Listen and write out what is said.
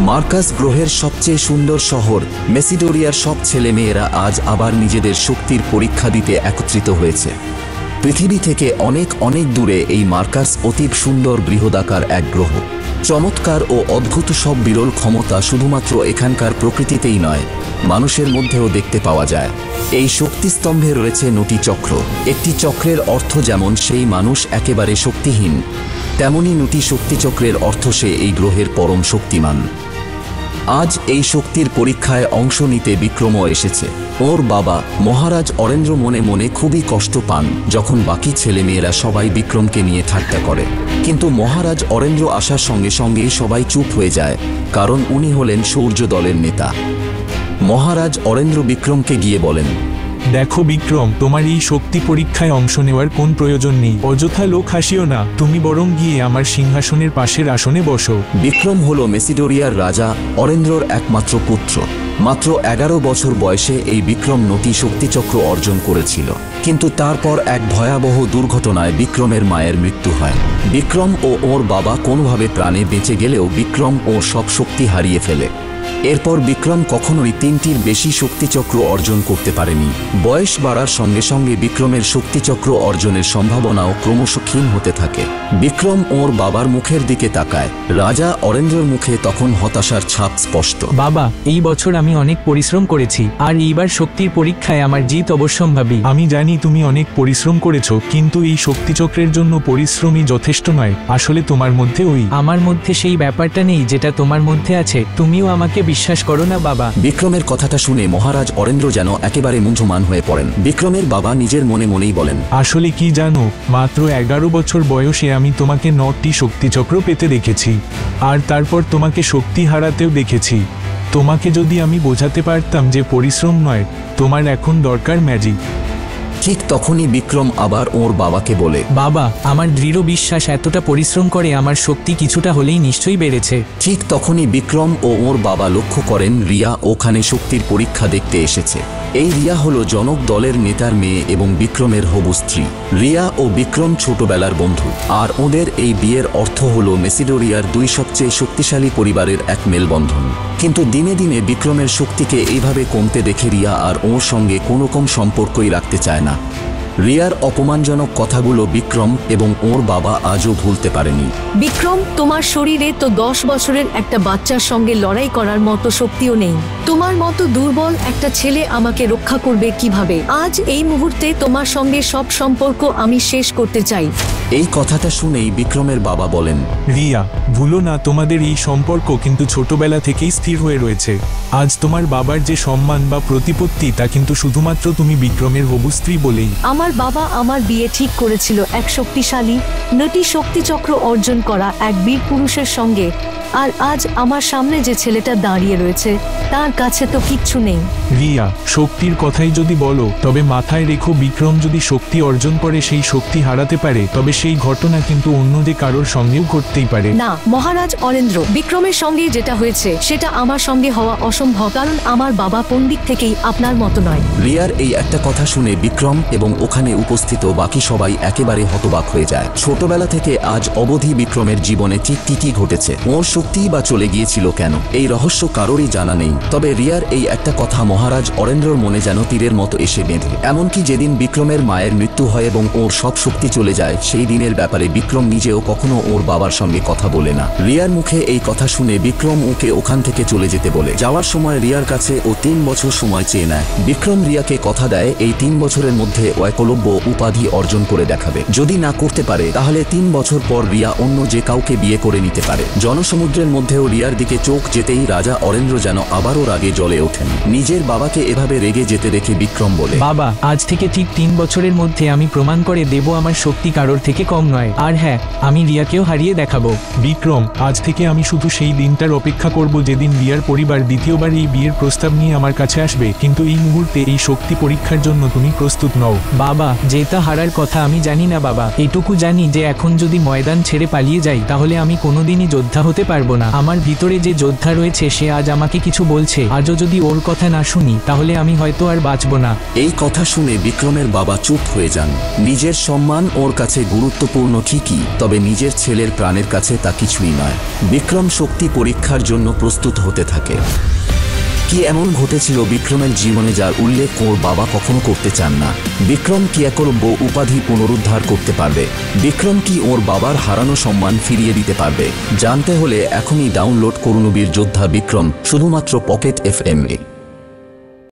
Marcus গ্রহের সবচেয়ে সুন্দর শহর মেসিডোরিয়ার সব ছেলেমেয়েরা আজ আবার নিজেদের শক্তির পরীক্ষা দিতে একত্রিত হয়েছে। পৃথিবী থেকে অনেক অনেক দূরে এই মার্কাস অতীব সুন্দর বৃহদাকার এক গ্রহ। চমৎকার ও অদ্ভুত সব বিরল ক্ষমতা শুধুমাত্র এখানকার প্রকৃতিতেই নয়, মানুষের মধ্যেও দেখতে পাওয়া যায়। এই শক্তিস্তম্ভে রয়েছে 9টি চক্র। একটি চক্রের অর্থ যেমন সেই মানুষ একেবারে শক্তিহীন, তেমনি 9টি শক্তিচক্রের অর্থ সে এই গ্রহের পরম শক্তিমান। আজ এই শক্তির পরীক্ষায় অংশ নিতে বিক্রমও এসেছে। ওর বাবা মহারাজ অরেন্দ্র মনে মনে খুবই কষ্ট পান যখন বাকি ছেলেমেয়েরা সবাই বিক্রমকে নিয়ে ঠাট্টা করে। কিন্তু মহারাজ অরেন্দ্র আসার সঙ্গে সঙ্গেই সবাই চুপ হয়ে যায়, কারণ উনি হলেন সূর্য দলের নেতা। মহারাজ অরেন্দ্র বিক্রমকে গিয়ে বলেন, দেখো বিক্রম, তোমার এই শক্তি পরীক্ষায় অংশ নেওয়ার কোন প্রয়োজন নেই। অযথা লোক হাসিও না, তুমি বরং গিয়ে আমার সিংহাসনের পাশের আসনে বসো। বিক্রম হল মেসিডোরিয়ার রাজা অরেন্দ্রর একমাত্র পুত্র। মাত্র 11 বছর বয়সে এই বিক্রম 9টি শক্তিচক্র অর্জন করেছিল। কিন্তু তারপর এক ভয়াবহ দুর্ঘটনায় বিক্রমের মায়ের মৃত্যু হয়। বিক্রম ও ওর বাবা কোনোভাবে প্রাণে বেঁচে গেলেও বিক্রম ওর সব শক্তি হারিয়ে ফেলে। এরপর বিক্রম কখনোই 3টির বেশি শক্তিচক্র অর্জন করতে পারেনি। বয়স বাড়ার সঙ্গে সঙ্গে বিক্রমের শক্তিচক্র অর্জনের সম্ভাবনাও ক্রমশ ক্ষীণ হতে থাকে। বিক্রম ওর বাবার মুখের দিকে তাকায়। রাজা অরেন্দ্রর মুখে তখন হতাশার ছাপ স্পষ্ট। বাবা, এই বছর আমি অনেক পরিশ্রম করেছি, আর এইবার শক্তির পরীক্ষায় আমার জিত অবশ্যম্ভাবী। আমি জানি তুমি অনেক পরিশ্রম করেছো, কিন্তু এই শক্তিচক্রের জন্য পরিশ্রমই যথেষ্ট নয়। আসলে তোমার মধ্যে আমার মধ্যে সেই ব্যাপারটা নেই যেটা তোমার মধ্যে আছে। তুমিও আমাকে বিশ্বাস করো না বাবা। বিক্রমের কথাটা শুনে মহারাজ অরেন্দ্র যেন একেবারে মুঞ্জমান হয়ে পড়েন। বিক্রমের বাবা নিজের মনে মনেই বলেন, আসলে কি জানো, মাত্র 11 বছর বয়সে আমি তোমাকে 9টি শক্তিচক্র পেতে দেখেছি, আর তারপর তোমাকে শক্তি হারাতেও দেখেছি। তোমাকে যদি আমি বোঝাতে পারতাম যে পরিশ্রম নয়, তোমার এখন দরকার ম্যাজিক। ঠিক তখনই বিক্রম আবার ওর বাবাকে বলে, বাবা, আমার দৃঢ় বিশ্বাস এতটা পরিশ্রম করে আমার শক্তি কিছুটা হলেই নিশ্চয়ই বেড়েছে। ঠিক তখনই বিক্রম ও ওর বাবা লক্ষ্য করেন রিয়া ওখানে শক্তির পরীক্ষা দেখতে এসেছে। এই রিয়া হলো জনক দলের নেতার মেয়ে এবং বিক্রমের হবু স্ত্রী। রিয়া ও বিক্রম ছোটবেলার বন্ধু, আর ওদের এই বিয়ের অর্থ হলো মেসিডোরিয়ার 2 সবচেয়ে শক্তিশালী পরিবারের এক মেলবন্ধন। কিন্তু দিনে দিনে বিক্রমের শক্তিকে এইভাবে কমতে দেখে রিয়া আর ওর সঙ্গে কোনো রকম সম্পর্কই রাখতে চায় না। রিয়ার অপমানজনক কথাগুলো বিক্রম এবং ওর বাবা আজও ভুলতে পারেনি। বিক্রম, তোমার শরীরে তো 10 বছরের একটা বাচ্চার সঙ্গে লড়াই করার মতো শক্তিও নেই। তোমার মতো দুর্বল একটা ছেলে আমাকে রক্ষা করবে কিভাবে? আজ এই মুহূর্তে তোমার সঙ্গে সব সম্পর্ক আমি শেষ করতে চাই। এই কথাটা শুনেই বিক্রমের বাবা বলেন, রিয়া, ভুলো না, তোমাদের এই সম্পর্ক কিন্তু ছোটবেলা থেকেই স্থির হয়ে রয়েছে। আজ তোমার বাবার যে সম্মান বা প্রতিপত্তি, তা কিন্তু শুধুমাত্র তুমি বিক্রমের হবু স্ত্রী বলেই। আমার বাবা আমার বিয়ে ঠিক করেছিল এক শক্তিশালী 9টি শক্তিচক্র অর্জন করা এক বীর পুরুষের সঙ্গে, আর আজ আমার সামনে যে ছেলেটা দাঁড়িয়ে রয়েছে তার কাছে তো কিচ্ছু নেই। রিয়া, শক্তির কথাই যদি বলো, তবে মাথায় রেখো, বিক্রম যদি শক্তি অর্জন করে সেই শক্তি হারাতে পারে, তবে সেই ঘটনা কিন্তু অন্য যে কারোর সঙ্গেও ঘটতেই পারে। না মহারাজ অরেন্দ্র, বিক্রমের সঙ্গে যেটা হয়েছে সেটা আমার সঙ্গে হওয়া অসম্ভব, কারণ আমার বাবা কোন দিক থেকেই আপনার মতো নয়। রিয়ার এই একটা কথা শুনে বিক্রম এবং ওখানে উপস্থিত বাকি সবাই একেবারে হতবাক হয়ে যায়। ছোটবেলা থেকে আজ অবধি বিক্রমের জীবনে ঠিক কি ঘটেছে, ওর শক্তিই বা চলে গিয়েছিল কেন, এই রহস্য কারোরই জানা নেই। তবে রিয়ার এই একটা কথা মহারাজ অরেন্দ্রর মনে যেন তীরের মতো এসে বেঁধে। এমনকি যেদিন বিক্রমের মায়ের মৃত্যু হয় এবং ওর সব শক্তি চলে যায়, সেই দিনের ব্যাপারে বিক্রম নিজেও কখনো ওর বাবার সঙ্গে কথা বলে না। রিয়ার মুখে এই কথা শুনে বিক্রম ওকে ওখান থেকে চলে যেতে বলে। যাওয়ার সময় রিয়ার কাছে ও 3 বছর সময় চেয়ে নেয়। বিক্রম রিয়াকে কথা দেয় এই 3 বছরের মধ্যে একলব্য উপাধি অর্জন করে দেখাবে। যদি না করতে পারে তাহলে 3 বছর পর রিয়া অন্য যে কাউকে বিয়ে করে নিতে পারে। জনসমুদ্রের মধ্যেও রিয়ার দিকে চোখ যেতেই রাজা অরেন্দ্র যেন আবারও রাগে জ্বলে ওঠেন। নিজের বাবাকে এভাবে রেগে যেতে দেখে বিক্রম বলে, বাবা, আজ থেকে ঠিক 3 বছরের মধ্যে আমি প্রমাণ করে দেব আমার শক্তি কারোর থেকে কম নয়। আর হ্যাঁ, আমি রিয়াকেও হারিয়ে দেখাবো। বিক্রম, আজ থেকে আমি শুধু সেই দিনটার অপেক্ষা করব যেদিন রিয়ার পরিবার দ্বিতীয়বার এই বিয়ের প্রস্তাব নিয়ে আমার কাছে আসবে। কিন্তু এই মুহূর্তে এই শক্তি পরীক্ষার জন্য তুমি প্রস্তুত নও। বাবা, জেতা হারার কথা আমি জানি না বাবা, এটুকু জানি যে এখন যদি ময়দান ছেড়ে পালিয়ে যাই তাহলে আমি কোনোদিনই যোদ্ধা হতে পারবো পারবো না। আমার ভিতরে যে যোদ্ধা রয়েছে সে আজ আমাকে কিছু বলছে, আজও যদি ওর কথা না শুনি তাহলে আমি হয়তো আর বাঁচবো না। এই কথা শুনে বিক্রমের বাবা চুপ হয়ে যান। নিজের সম্মান ওর কাছে গুরুত্বপূর্ণ ঠিকই, তবে নিজের ছেলের প্রাণের কাছে তা কিছুই নয়। বিক্রম শক্তি পরীক্ষার জন্য প্রস্তুত হতে থাকে। কি এমন ঘটেছিল বিক্রমের জীবনে যার উল্লেখ ওর বাবা কখনো করতে চান না? বিক্রম কি একলব্য উপাধি পুনরুদ্ধার করতে পারবে? বিক্রম কি ওর বাবার হারানো সম্মান ফিরিয়ে দিতে পারবে? জানতে হলে এখনই ডাউনলোড করুন বীর যোদ্ধা বিক্রম, শুধুমাত্র পকেট FM-এ।